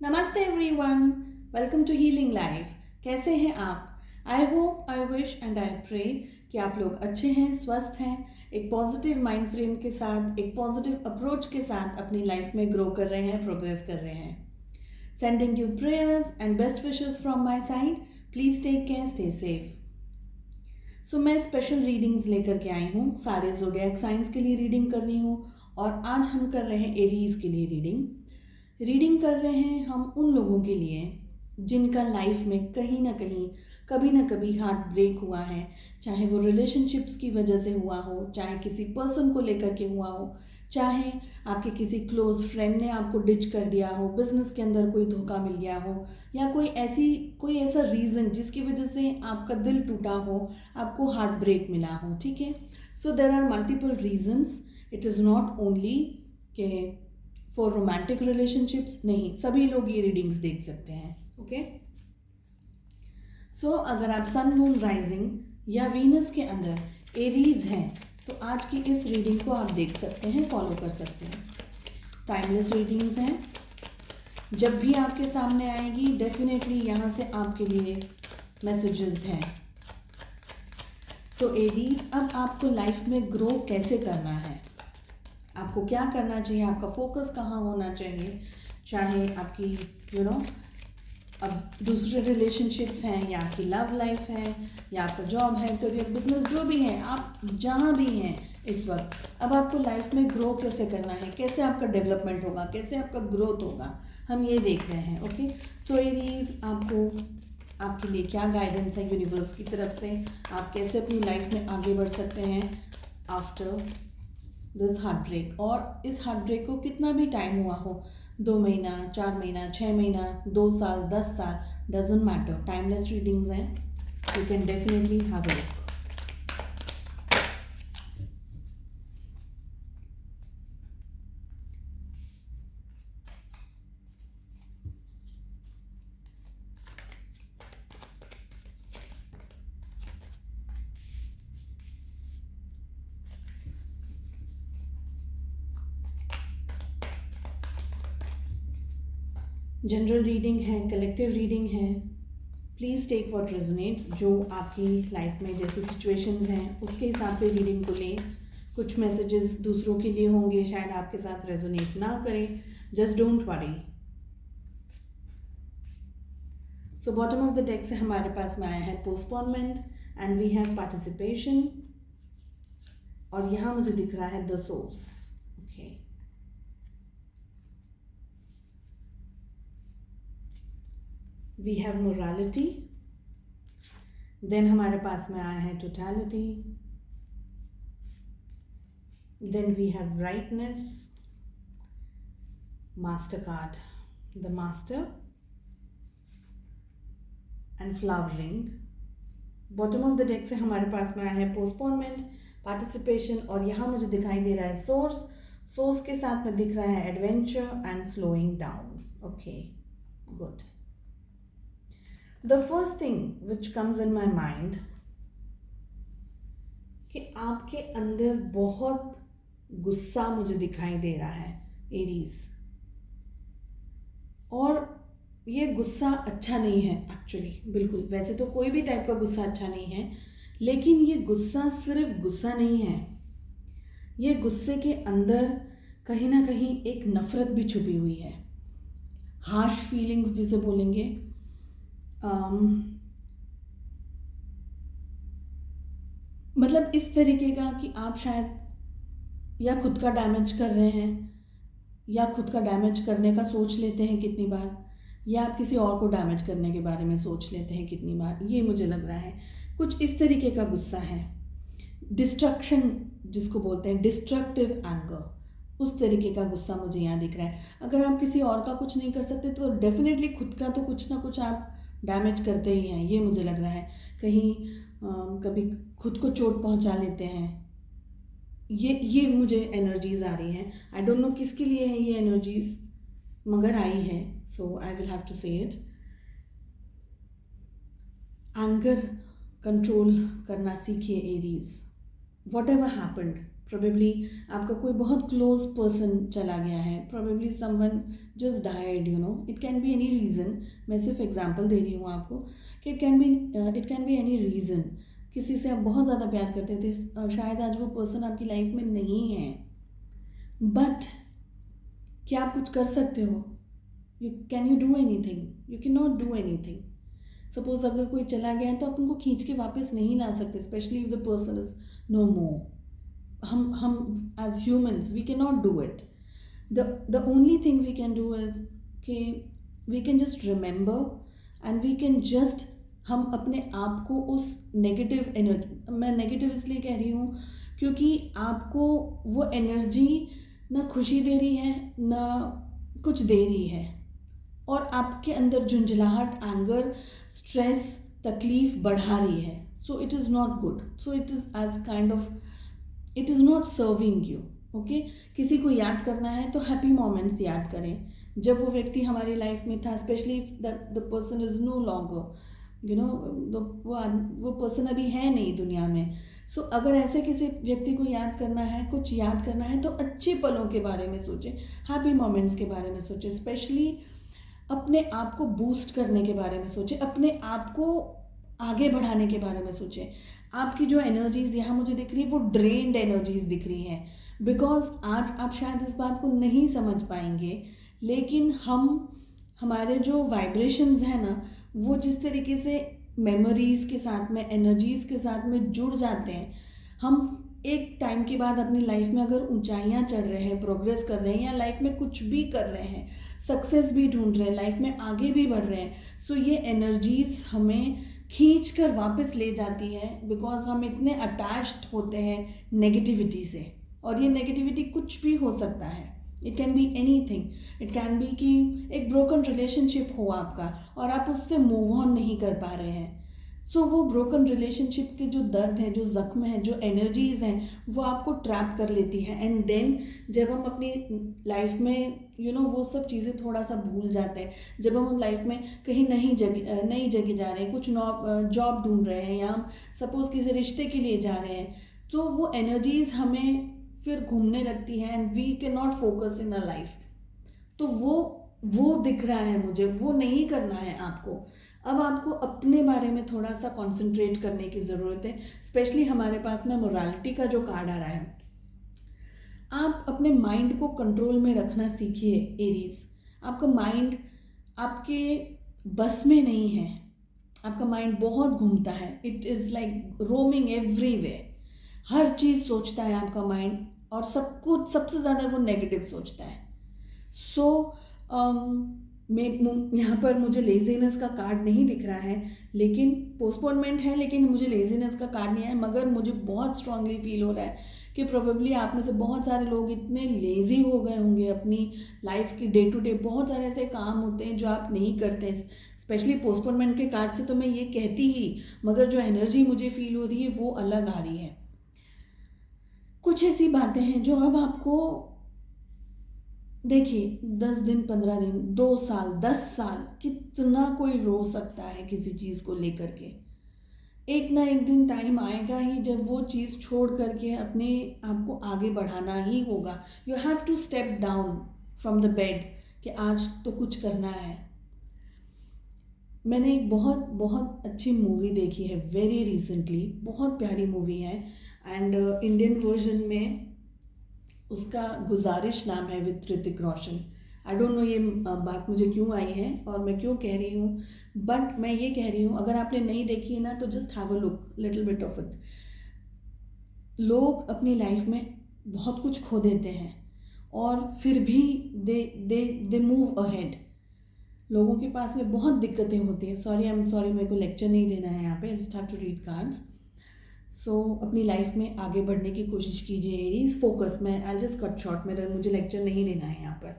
नमस्ते everyone, welcome to healing life. कैसे हैं आप? I hope, I wish and I pray कि आप लोग अच्छे हैं, स्वस्थ हैं, एक पॉजिटिव माइंड फ्रेम के साथ, एक पॉजिटिव अप्रोच के साथ अपनी लाइफ में ग्रो कर रहे हैं, प्रोग्रेस कर रहे हैं। Sending you prayers and best wishes from my side. Please take care, stay safe. So मैं स्पेशल रीडिंग्स लेकर के आई हूँ। सारे ज़ोडिएक साइंस के लिए रीडिंग कर रही हूँ और आज हम कर रहे हैं एरीज के लिए रीडिंग कर रहे हैं हम उन लोगों के लिए जिनका लाइफ में कहीं ना कहीं कभी ना कभी हार्ट ब्रेक हुआ है, चाहे वो रिलेशनशिप्स की वजह से हुआ हो, चाहे किसी पर्सन को लेकर के हुआ हो, चाहे आपके किसी क्लोज फ्रेंड ने आपको डिच कर दिया हो, बिजनेस के अंदर कोई धोखा मिल गया हो, या कोई ऐसा रीज़न जिसकी वजह से आपका दिल टूटा हो, आपको हार्ट ब्रेक मिला हो। ठीक है, so there are multiple reasons. It is not only के फॉर रोमांटिक रिलेशनशिप्स, नहीं, सभी लोग ये रीडिंग्स देख सकते हैं। ओके, सो अगर आप सन मून राइजिंग या वीनस के अंदर एरीज हैं तो आज की इस रीडिंग को आप देख सकते हैं, फॉलो कर सकते हैं। टाइमलेस रीडिंग्स हैं, जब भी आपके सामने आएगी डेफिनेटली यहाँ से आपके लिए मैसेजेस हैं। सो एरीज, अब आपको लाइफ में ग्रो कैसे करना है, आपको क्या करना चाहिए, आपका फोकस कहाँ होना चाहिए, चाहे आपकी अब दूसरे रिलेशनशिप्स हैं या आपकी लव लाइफ है या आपका जॉब है, करियर, बिजनेस, जो भी है, आप जहाँ भी हैं इस वक्त, अब आपको लाइफ में ग्रो कैसे करना है, कैसे आपका डेवलपमेंट होगा, कैसे आपका ग्रोथ होगा, हम ये देख रहे हैं। ओके, सो एरीज, आपके लिए क्या गाइडेंस है यूनिवर्स की तरफ से, आप कैसे अपनी लाइफ में आगे बढ़ सकते हैं आफ्टर दिस हार्ट ब्रेक। और इस हार्ट ब्रेक को कितना भी टाइम हुआ हो, 2 महीना, 4 महीना, 6 महीना, 2 साल, 10 साल, डजेंट मैटर, टाइमलेस रीडिंग्स हैं, you can definitely have a look. General reading है, कलेक्टिव रीडिंग है, प्लीज़ टेक व्हाट रेजोनेट्स। जो आपकी लाइफ में जैसे सिचुएशंस हैं उसके हिसाब से रीडिंग को लें। कुछ मैसेजेस दूसरों के लिए होंगे, शायद आपके साथ रेजोनेट ना करें, just don't worry. So bottom of the deck से हमारे पास में आया है postponement and we have participation, और यहाँ मुझे दिख रहा है the source. Okay, we have morality, then हमारे पास में आया है totality, then we have rightness, master card, the master and flowering. Bottom of the deck से हमारे पास में आया है पोस्टपोनमेंट, पार्टिसिपेशन, और यहाँ मुझे दिखाई दे रहा है सोर्स के साथ में दिख रहा है adventure and slowing down. Okay, good. The first thing which comes in my mind कि आपके अंदर बहुत गुस्सा मुझे दिखाई दे रहा है एरीज, और ये गुस्सा अच्छा नहीं है एक्चुअली, बिल्कुल। वैसे तो कोई भी टाइप का गुस्सा अच्छा नहीं है, लेकिन ये गुस्सा सिर्फ गुस्सा नहीं है, ये गुस्से के अंदर कहीं ना कहीं एक नफरत भी छुपी हुई है, हार्श फीलिंग्स जिसे बोलेंगे। मतलब इस तरीके का कि आप शायद या खुद का डैमेज कर रहे हैं, या खुद का डैमेज करने का सोच लेते हैं कितनी बार, या आप किसी और को डैमेज करने के बारे में सोच लेते हैं कितनी बार, ये मुझे लग रहा है कुछ इस तरीके का गुस्सा है। डिस्ट्रक्शन जिसको बोलते हैं, डिस्ट्रक्टिव एंगर, उस तरीके का गुस्सा मुझे यहाँ दिख रहा है। अगर आप किसी और का कुछ नहीं कर सकते तो डेफिनेटली खुद का तो कुछ ना कुछ आप डैमेज करते ही हैं, ये मुझे लग रहा है। कहीं कभी खुद को चोट पहुँचा लेते हैं, ये मुझे एनर्जीज आ रही हैं। आई डोंट नो किसके लिए है ये एनर्जीज, मगर आई है, सो आई विल हैव टू से इट। एंगर कंट्रोल करना सीखिए Aries, what ever happened, probably आपका कोई बहुत क्लोज पर्सन चला गया है, probably someone just died, it can be any reason. मैं सिर्फ एग्जांपल दे रही हूँ आपको कि it can be any reason. किसी से आप बहुत ज़्यादा प्यार करते थे, शायद आज वो पर्सन आपकी लाइफ में नहीं है, बट क्या आप कुछ कर सकते हो? Can you do any thing? You can not do any thing. Suppose अगर कोई चला गया है तो आप उनको खींच के वापस नहीं ला सकते, specially if the person is no more. हम as humans we can not do it. The only thing we can do is कि we can just remember and we can just, हम अपने आप को उस नेगेटिव एनर्जी, मैं negative इसलिए कह रही हूँ क्योंकि आपको वो एनर्जी ना खुशी दे रही है ना कुछ दे रही है, और आपके अंदर झुंझलाहट, एंगर, स्ट्रेस, तकलीफ बढ़ा रही है। So it is not good. So it is as kind of, it is not serving you. Okay, किसी को याद करना है तो हैप्पी मोमेंट्स याद करें, जब वो व्यक्ति हमारी लाइफ में था, specially the person is no longer, वो पर्सन अभी है नहीं दुनिया में। सो अगर ऐसे किसी व्यक्ति को याद करना है, कुछ याद करना है, तो अच्छे पलों के बारे में सोचें, हैप्पी मोमेंट्स के बारे में सोचें, स्पेशली अपने आप को बूस्ट करने के बारे में सोचें, अपने आप को आगे बढ़ाने के बारे में सोचें। आपकी जो एनर्जीज़ यहाँ मुझे दिख रही है वो ड्रेन्ड एनर्जीज़ दिख रही हैं, बिकॉज आज आप शायद इस बात को नहीं समझ पाएंगे, लेकिन हमारे जो वाइब्रेशंस हैं ना, वो जिस तरीके से मेमोरीज़ के साथ में, एनर्जीज़ के साथ में जुड़ जाते हैं, हम एक टाइम के बाद अपनी लाइफ में अगर ऊंचाइयां चढ़ रहे हैं, प्रोग्रेस कर रहे हैं, या लाइफ में कुछ भी कर रहे हैं, सक्सेस भी ढूंढ रहे हैं, लाइफ में आगे भी बढ़ रहे हैं, सो ये एनर्जीज़ हमें खींच कर वापस ले जाती है, बिकॉज हम इतने अटैच्ड होते हैं नेगेटिविटी से। और ये नेगेटिविटी कुछ भी हो सकता है, it can be any thing. It can be कि एक ब्रोकन रिलेशनशिप हो आपका और आप उससे मूव ऑन नहीं कर पा रहे हैं। सो वो ब्रोकन रिलेशनशिप के जो दर्द है, जो ज़ख्म है, जो एनर्जीज़ हैं, वो आपको ट्रैप कर लेती है। एंड देन जब हम अपनी लाइफ में वो सब चीज़ें थोड़ा सा भूल जाते हैं, जब हम लाइफ में कहीं नई जगह जा रहे हैं, कुछ जॉब ढूंढ रहे हैं, या हम सपोज़ किसी रिश्ते के लिए जा रहे हैं, तो वो एनर्जीज़ हमें फिर घूमने लगती हैं and we can not focus in a life. तो वो दिख रहा है मुझे, वो नहीं करना है आपको। अब आपको अपने बारे में थोड़ा सा कंसंट्रेट करने की ज़रूरत है, स्पेशली हमारे पास में मोरालिटी का जो कार्ड आ रहा है। आप अपने माइंड को कंट्रोल में रखना सीखिए एरीज। आपका माइंड आपके बस में नहीं है, आपका माइंड बहुत घूमता है, it is like roaming everywhere, हर चीज़ सोचता है आपका माइंड, और सब कुछ सबसे ज़्यादा वो नेगेटिव सोचता है। सो मैं यहाँ पर मुझे लेजीनेस का कार्ड नहीं दिख रहा है, लेकिन पोस्टपोनमेंट है, लेकिन मुझे लेजीनेस का कार्ड नहीं है। मगर मुझे बहुत स्ट्रांगली फील हो रहा है कि प्रोबेबली आप में से बहुत सारे लोग इतने लेज़ी हो गए होंगे अपनी लाइफ की डे टू डे। बहुत सारे ऐसे काम होते हैं जो आप नहीं करते, स्पेशली पोस्टपोनमेंट के कार्ड से तो मैं ये कहती ही, मगर जो एनर्जी मुझे फील हो रही है वो अलग आ रही है। कुछ ऐसी बातें हैं जो अब आपको, देखिए 10 दिन, 15 दिन, 2 साल, 10 साल, कितना कोई रो सकता है किसी चीज़ को लेकर के। एक ना एक दिन टाइम आएगा ही जब वो चीज़ छोड़ करके अपने आप को आगे बढ़ाना ही होगा। You have to step down from the bed कि आज तो कुछ करना है। मैंने एक बहुत बहुत अच्छी मूवी देखी है वेरी रिसेंटली, बहुत प्यारी मूवी है, एंड इंडियन वर्जन में उसका गुजारिश नाम है with Hrithik Roshan. I don't know ये बात मुझे क्यों आई है और मैं क्यों कह रही हूँ, बट मैं ये कह रही हूँ अगर आपने नहीं देखी है ना तो just have a look, little bit of it. लोग अपनी लाइफ में बहुत कुछ खो देते हैं और फिर भी दे मूव अहेड। लोगों के पास में बहुत दिक्कतें होती हैं। सॉरी, आई एम सॉरी, मेरे को लेक्चर नहीं देना है यहाँ पे, I just have to read cards. So अपनी लाइफ में आगे बढ़ने की कोशिश कीजिए एरीज, फोकस। मैं आई जस्ट कट शॉर्ट, मेरा मुझे लेक्चर नहीं देना है यहाँ पर।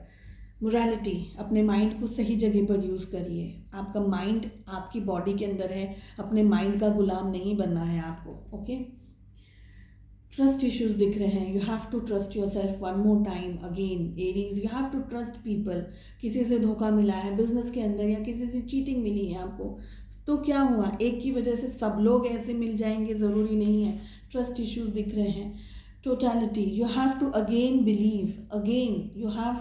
मोरालिटी, अपने माइंड को सही जगह पर यूज़ करिए। आपका माइंड आपकी बॉडी के अंदर है, अपने माइंड का गुलाम नहीं बनना है आपको। ओके, ट्रस्ट इश्यूज दिख रहे हैं। You have to trust yourself one more time again Aries. You have to trust people. किसी से धोखा मिला है बिजनेस के अंदर या किसी से चीटिंग मिली है आपको, तो क्या हुआ, एक की वजह से सब लोग ऐसे मिल जाएंगे, ज़रूरी नहीं है। ट्रस्ट इश्यूज दिख रहे हैं। Totality, you have to again believe, again you have,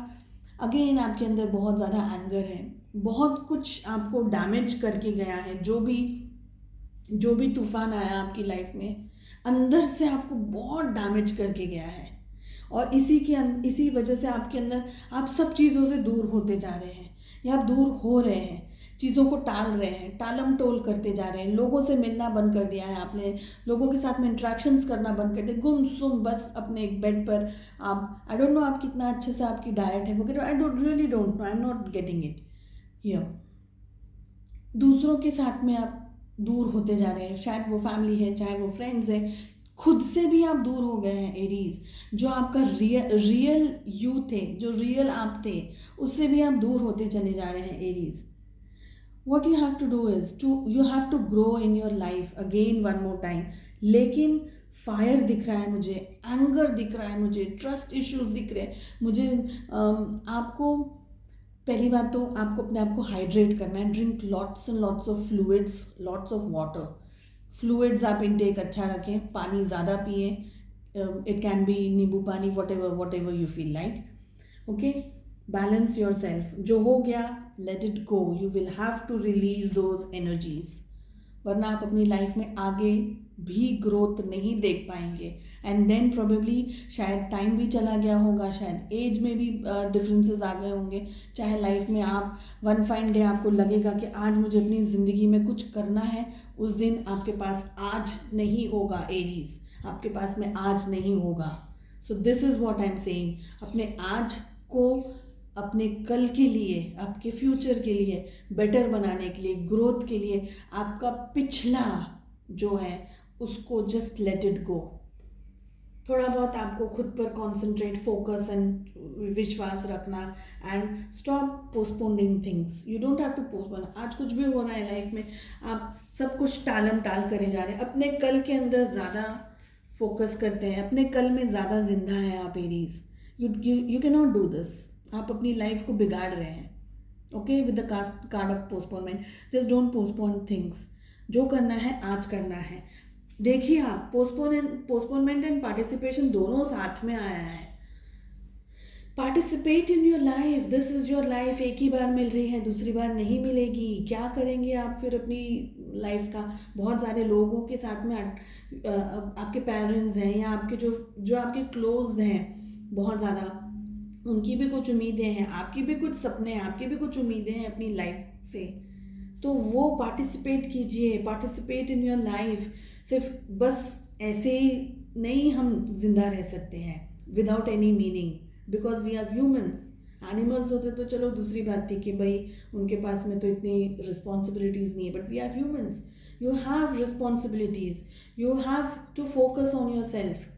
again आपके अंदर बहुत ज़्यादा एंगर है, बहुत कुछ आपको डैमेज करके गया है, जो भी तूफान आया आपकी लाइफ में अंदर से आपको बहुत डैमेज करके गया है, और इसी वजह से आपके अंदर आप सब चीज़ों से दूर होते जा रहे हैं, या आप दूर हो रहे हैं, चीज़ों को टाल रहे हैं, टालम टोल करते जा रहे हैं, लोगों से मिलना बंद कर दिया है आपने, लोगों के साथ में इंट्रैक्शंस करना बंद कर दिया, गुमसुम बस अपने एक बेड पर आप, आई डोंट नो आप कितना अच्छे से आपकी डाइट है वगैरह, I don't know, I am not getting it here. दूसरों के साथ में आप दूर होते जा रहे हैं, शायद वो फैमिली है, चाहे वो फ्रेंड्स है, खुद से भी आप दूर हो गए हैं एरीज। जो आपका रियल यू थे, जो रियल आप थे, उससे भी आप दूर होते चले जा रहे हैं Aries. what you have to do is you have to grow in your life again one more time। लेकिन फायर दिख रहा है मुझे, एंगर दिख रहा है मुझे, ट्रस्ट इश्यूज दिख रहे हैं मुझे। आपको पहली बात तो आपको अपने आप को हाइड्रेट करना है, drink lots and lots of fluids, lots of water, fluids आप इनटेक अच्छा रखें, पानी ज़्यादा पिए, it can be nimbu pani, whatever you feel like, okay. Balance yourself, जो हो गया let it go, you will have to release those energies, वरना आप अपनी लाइफ में आगे भी ग्रोथ नहीं देख पाएंगे। एंड देन प्रोबेबली शायद टाइम भी चला गया होगा, शायद एज में भी डिफरेंसेस आ गए होंगे, चाहे लाइफ में आप वन फाइन डे आपको लगेगा कि आज मुझे अपनी ज़िंदगी में कुछ करना है, उस दिन आपके पास आज नहीं होगा एरीज, आपके पास में आज नहीं होगा। So this is what I am saying, अपने आज को अपने कल के लिए, आपके फ्यूचर के लिए बेटर बनाने के लिए, ग्रोथ के लिए, आपका पिछला जो है उसको जस्ट लेट इट गो। थोड़ा बहुत आपको खुद पर कॉन्सेंट्रेट, फोकस एंड विश्वास रखना, and stop postponing things. You don't have to postpone. आज कुछ भी हो रहा है लाइफ में, आप सब कुछ टालम टाल करे जा रहे हैं, अपने कल के अंदर ज़्यादा फोकस करते हैं, अपने कल में ज़्यादा जिंदा है आप Aries. You can not do this, आप अपनी लाइफ को बिगाड़ रहे हैं, okay, with the card of postponement. Just don't postpone things, जो करना है आज करना है। देखिए आप पोस्टपोनमेंट एंड पार्टिसिपेशन दोनों साथ में आया है। Participate in your life, this is your life, एक ही बार मिल रही है, दूसरी बार नहीं मिलेगी। क्या करेंगे आप फिर अपनी लाइफ का? बहुत सारे लोगों के साथ में आपके पेरेंट्स हैं, या आपके जो आपके क्लोज हैं बहुत ज़्यादा, उनकी भी कुछ उम्मीदें हैं, आपकी भी कुछ सपने हैं, आपकी भी कुछ उम्मीदें हैं अपनी लाइफ से, तो वो पार्टिसिपेट कीजिए, पार्टिसिपेट इन योर लाइफ। सिर्फ बस ऐसे ही नहीं हम जिंदा रह सकते हैं without any meaning, because we are humans. Animals होते तो चलो दूसरी बात थी कि भाई उनके पास में तो इतनी रिस्पॉन्सिबिलिटीज़ नहीं है, but we are humans, you have responsibilities, you have to focus on your self.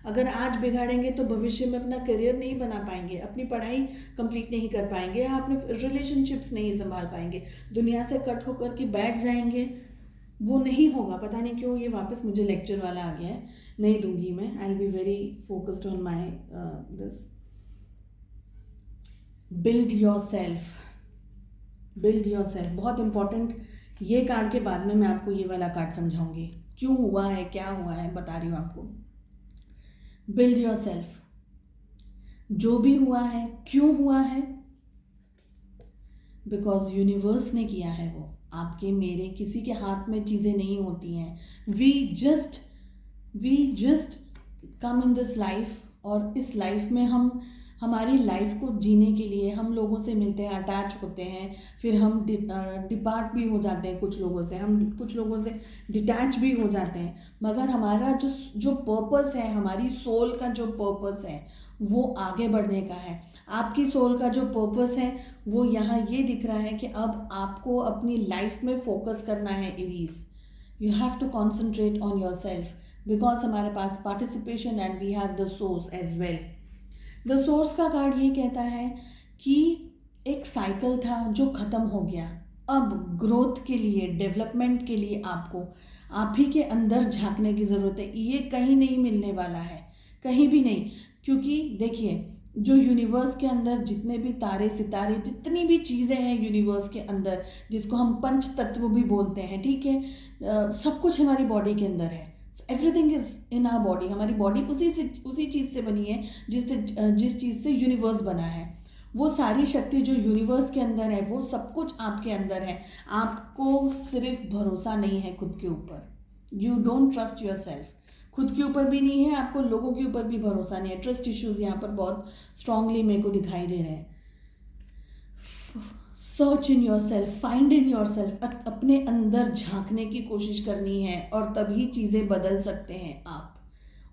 अगर आज बिगाड़ेंगे तो भविष्य में अपना करियर नहीं बना पाएंगे, अपनी पढ़ाई कंप्लीट नहीं कर पाएंगे, अपने रिलेशनशिप्स नहीं संभाल पाएंगे, दुनिया से कट होकर के बैठ जाएंगे, वो नहीं होगा। पता नहीं क्यों ये वापस मुझे लेक्चर वाला आ गया है, नहीं दूंगी मैं, I will be very focused on my this. Build your self, build your self, बहुत इंपॉर्टेंट। ये कार्ड के बाद में मैं आपको ये वाला कार्ड समझाऊंगी, क्यों हुआ है, क्या हुआ है, बता रही हूँ आपको। बिल्ड योर सेल्फ, जो भी हुआ है क्यों हुआ है, बिकॉज यूनिवर्स ने किया है वो, आपके मेरे किसी के हाथ में चीज़ें नहीं होती हैं। We just come in this life, और इस लाइफ में हम हमारी लाइफ को जीने के लिए हम लोगों से मिलते हैं, अटैच होते हैं, फिर हम डिपार्ट भी हो जाते हैं कुछ लोगों से, हम कुछ लोगों से डिटैच भी हो जाते हैं, मगर हमारा जो पर्पस है, हमारी सोल का जो पर्पस है वो आगे बढ़ने का है। आपकी सोल का जो पर्पस है वो यहाँ ये दिख रहा है कि अब आपको अपनी लाइफ में फोकस करना है Aries. You have to concentrate on your self, because हमारे पास participation and we have the source as well. The source का कार्ड ये कहता है कि एक साइकिल था जो ख़त्म हो गया, अब ग्रोथ के लिए, डेवलपमेंट के लिए आपको आप ही के अंदर झांकने की ज़रूरत है। ये कहीं नहीं मिलने वाला है, कहीं भी नहीं, क्योंकि देखिए जो यूनिवर्स के अंदर जितने भी तारे सितारे, जितनी भी चीज़ें हैं यूनिवर्स के अंदर, जिसको हम पंच तत्व भी बोलते हैं, ठीक है, सब कुछ हमारी बॉडी के अंदर है, everything is in our body, हमारी बॉडी उसी चीज़ से बनी है जिस चीज़ से यूनिवर्स बना है। वो सारी शक्ति जो यूनिवर्स के अंदर है वो सब कुछ आपके अंदर है। आपको सिर्फ भरोसा नहीं है खुद के ऊपर, you don't trust your self. खुद के ऊपर भी नहीं है, आपको लोगों के ऊपर भी भरोसा नहीं है। ट्रस्ट इश्यूज यहाँ पर बहुत स्ट्रांगली मेरे को दिखाई दे रहे हैं। Search in your self, find in your self, अपने अंदर झांकने की कोशिश करनी है और तभी चीज़ें बदल सकते हैं आप,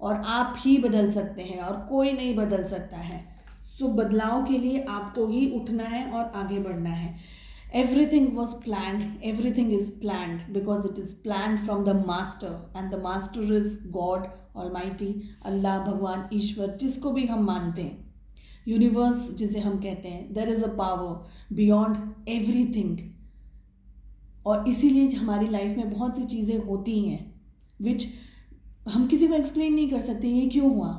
और आप ही बदल सकते हैं और कोई नहीं बदल सकता है। सो बदलाव के लिए आपको ही उठना है और आगे बढ़ना है। Everything was planned, everything is planned because it is planned from the master, and the master is God almighty, Allah, भगवान, ईश्वर, जिसको भी हम मानते हैं, यूनिवर्स जिसे हम कहते हैं। There is a power beyond everything. और इसीलिए हमारी लाइफ में बहुत सी चीज़ें होती हैं विच हम किसी को एक्सप्लेन नहीं कर सकते, ये क्यों हुआ,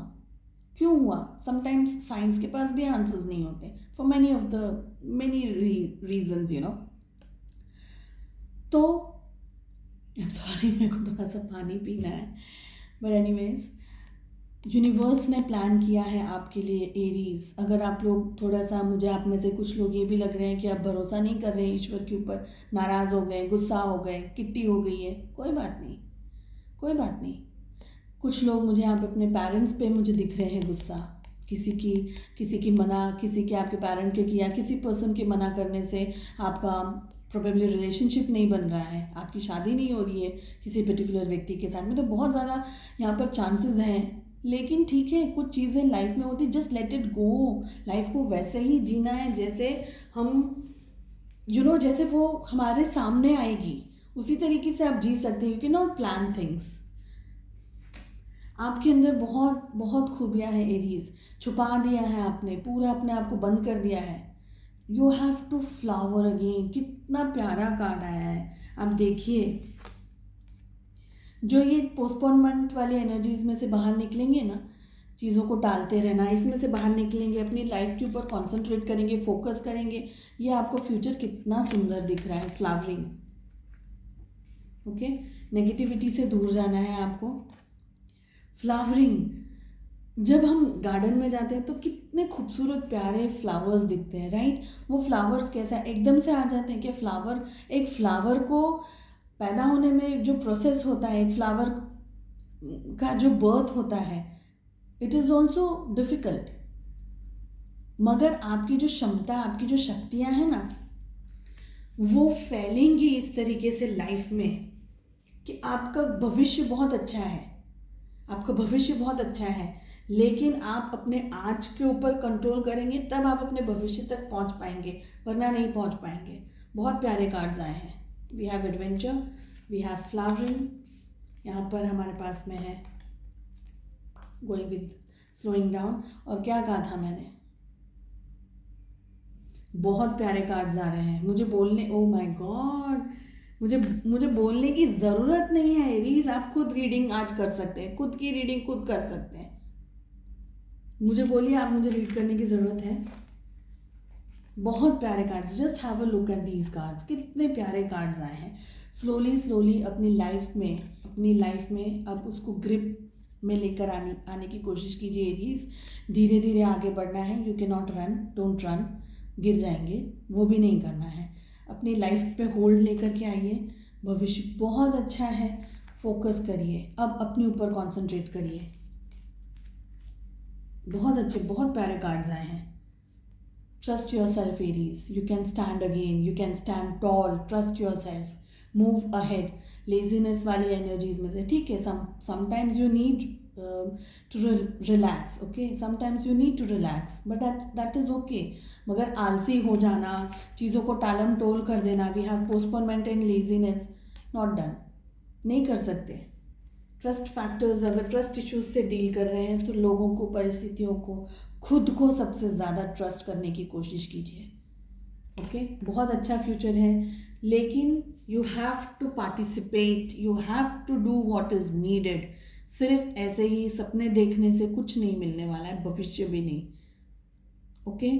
क्यों हुआ। समटाइम्स साइंस के पास भी आंसर्स नहीं होते for many reasons, you know. तो आई एम सॉरी, मेरे को थोड़ा सा पानी पीना है, बट एनीवेज, यूनिवर्स ने प्लान किया है आपके लिए एरीज। अगर आप लोग थोड़ा सा, मुझे आप में से कुछ लोग ये भी लग रहे हैं कि आप भरोसा नहीं कर रहे हैं ईश्वर के ऊपर, नाराज़ हो गए, गुस्सा हो गए, किट्टी हो गई है, कोई बात नहीं, कोई बात नहीं। कुछ लोग मुझे यहाँ पे अपने पेरेंट्स पे मुझे दिख रहे हैं गुस्सा, किसी की मना, किसी के आपके पेरेंट के किया, किसी पर्सन के मना करने से आपका प्रोबेबली रिलेशनशिप नहीं बन रहा है, आपकी शादी नहीं हो रही है किसी पर्टिकुलर व्यक्ति के साथ में। तो बहुत ज़्यादा यहाँ पर चांसेस हैं, लेकिन ठीक है, कुछ चीज़ें लाइफ में होती, just let it go. Life को वैसे ही जीना है जैसे हम जैसे वो हमारे सामने आएगी उसी तरीके से आप जी सकते हैं। You can not plan things. आपके अंदर बहुत बहुत खूबियाँ हैं एरीज, छुपा दिया है आपने, पूरा अपने आप को बंद कर दिया है। You have to flower again. कितना प्यारा कार्ड आया है, आप देखिए। जो ये पोस्टपोनमेंट वाली एनर्जीज में से बाहर निकलेंगे ना, चीज़ों को टालते रहना, इसमें से बाहर निकलेंगे, अपनी लाइफ के ऊपर कॉन्सेंट्रेट करेंगे, फोकस करेंगे, ये आपको फ्यूचर कितना सुंदर दिख रहा है। फ्लावरिंग, ओके, नेगेटिविटी से दूर जाना है आपको। फ्लावरिंग, जब हम गार्डन में जाते हैं तो कितने खूबसूरत प्यारे फ्लावर्स दिखते हैं, राइट। वो फ्लावर्स कैसा एकदम से आ जाते हैं कि एक फ्लावर को पैदा होने में जो प्रोसेस होता है, एक फ्लावर का जो बर्थ होता है, इट इज़ ऑल्सो डिफ़िकल्ट। मगर आपकी जो क्षमता, आपकी जो शक्तियाँ हैं ना, वो फैलेंगी इस तरीके से लाइफ में कि आपका भविष्य बहुत अच्छा है, आपका भविष्य बहुत अच्छा है। लेकिन आप अपने आज के ऊपर कंट्रोल करेंगे तब आप अपने भविष्य तक पहुंच पाएंगे, वरना नहीं पहुंच पाएंगे। बहुत प्यारे कार्ड्स आए हैं। We have adventure, we have flowering, यहाँ पर हमारे पास में है गोइंग विद स्लोइंग डाउन। और क्या कहा था मैंने, बहुत प्यारे कार्ड्स आ रहे हैं। मुझे बोलने, ओ माय गॉड, मुझे बोलने की ज़रूरत नहीं है एरीज, आप खुद रीडिंग आज कर सकते हैं, खुद की रीडिंग खुद कर सकते हैं। मुझे बोलिए, आप मुझे रीड करने की ज़रूरत है। बहुत प्यारे cards, just have a look at these cards. कितने प्यारे कार्ड्स आए हैं। स्लोली अपनी लाइफ में अब उसको ग्रिप में लेकर आने की कोशिश कीजिए एरीज। धीरे धीरे आगे बढ़ना है। You can not run, don't run, गिर जाएंगे, वो भी नहीं करना है। अपनी लाइफ पे होल्ड लेकर के आइए। भविष्य बहुत अच्छा है, फोकस करिए, अब अपने ऊपर कंसंट्रेट करिए। बहुत अच्छे, बहुत प्यारे कार्ड्स आए हैं। Trust your self Aries, you can stand again, you can stand toll, trust your self, move ahead. Laziness वाली एनर्जीज में से, ठीक है, sometimes you need to relax, okay, sometimes you need to relax, but that is okay। मगर आलसी हो जाना, चीज़ों को टालम टोल कर देना, we have postponement and laziness, not done, नहीं कर सकते। ट्रस्ट फैक्टर्स, अगर ट्रस्ट इश्यूज से डील कर रहे हैं तो लोगों को, परिस्थितियों को, खुद को सबसे ज़्यादा ट्रस्ट करने की कोशिश कीजिए, ओके। बहुत अच्छा फ्यूचर है, लेकिन you have to participate, you have to do what is needed. सिर्फ ऐसे ही सपने देखने से कुछ नहीं मिलने वाला है, भविष्य भी नहीं, okay.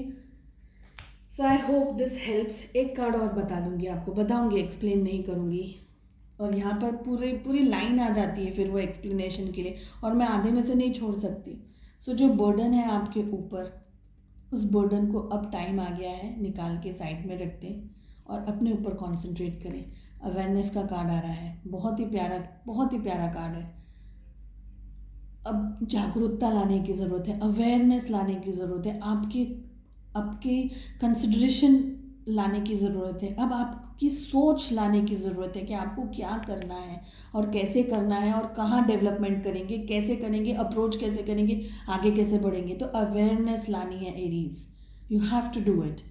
So I hope this helps. एक कार्ड और बता दूंगी आपको, बताऊंगी, एक्सप्लेन नहीं करूंगी। और यहाँ पर पूरी लाइन आ जाती है फिर वो एक्सप्लेनेशन के लिए, और मैं आधे में से नहीं छोड़ सकती। सो जो बर्डन है आपके ऊपर, उस बर्डन को अब टाइम आ गया है निकाल के साइड में रख दें और अपने ऊपर कंसंट्रेट करें। अवेयरनेस का कार्ड आ रहा है, बहुत ही प्यारा कार्ड है। अब जागरूकता लाने की ज़रूरत है, अवेयरनेस लाने की ज़रूरत है, आपकी कंसिडरेशन लाने की ज़रूरत है। अब आपकी सोच लाने की ज़रूरत है कि आपको क्या करना है और कैसे करना है और कहाँ डेवलपमेंट करेंगे, कैसे करेंगे, अप्रोच कैसे करेंगे, आगे कैसे बढ़ेंगे। तो अवेयरनेस लानी है Aries, you have to do it.